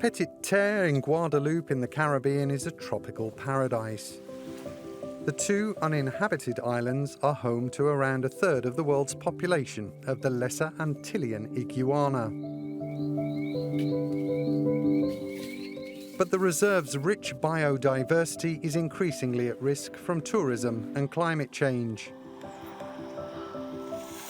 Petite Terre in Guadeloupe in the Caribbean is a tropical paradise. The two uninhabited islands are home to around a third of the world's population of the lesser Antillean Iguana. But the reserve's rich biodiversity is increasingly at risk from tourism and climate change.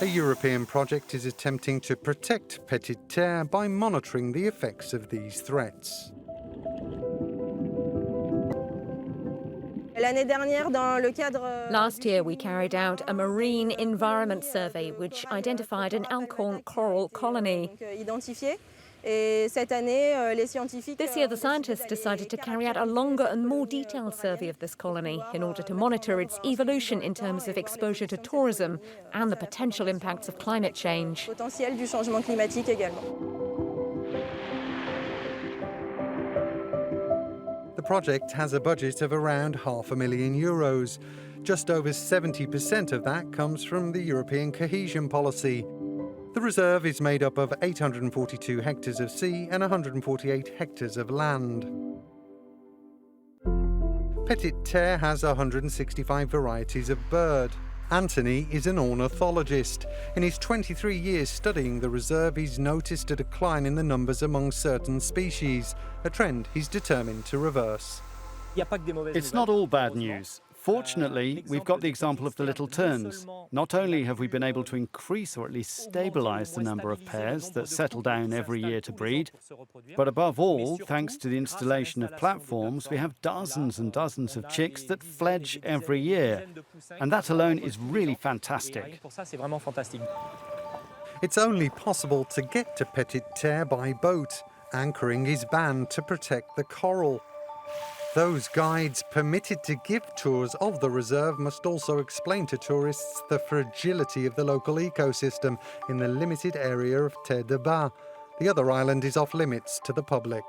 A European project is attempting to protect Petite Terre by monitoring the effects of these threats. Last year, we carried out a marine environment survey which identified an Elkhorn coral colony. This year, the scientists decided to carry out a longer and more detailed survey of this colony in order to monitor its evolution in terms of exposure to tourism and the potential impacts of climate change. The project has a budget of around €500,000. Just over 70% of that comes from the European cohesion policy. The reserve is made up of 842 hectares of sea and 148 hectares of land. Petite Terre has 165 varieties of bird. Anthony is an ornithologist. In his 23 years studying the reserve, he's noticed a decline in the numbers among certain species, a trend he's determined to reverse. It's not all bad news. Fortunately, we've got the example of the little terns. Not only have we been able to increase or at least stabilize the number of pairs that settle down every year to breed, but above all, thanks to the installation of platforms, we have dozens and dozens of chicks that fledge every year. And that alone is really fantastic. It's only possible to get to Petite Terre by boat. Anchoring is banned to protect the coral. Those guides permitted to give tours of the reserve must also explain to tourists the fragility of the local ecosystem in the limited area of Terre de Bas. The other island is off limits to the public.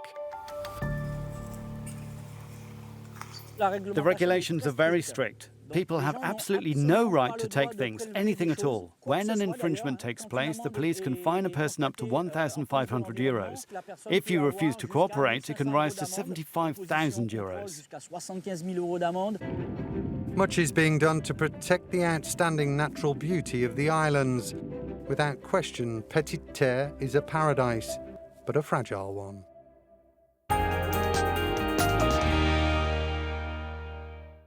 The regulations are very strict. People have absolutely no right to take things, anything at all. When an infringement takes place, the police can fine a person up to €1,500. If you refuse to cooperate, it can rise to €75,000. Much is being done to protect the outstanding natural beauty of the islands. Without question, Petite Terre is a paradise, but a fragile one.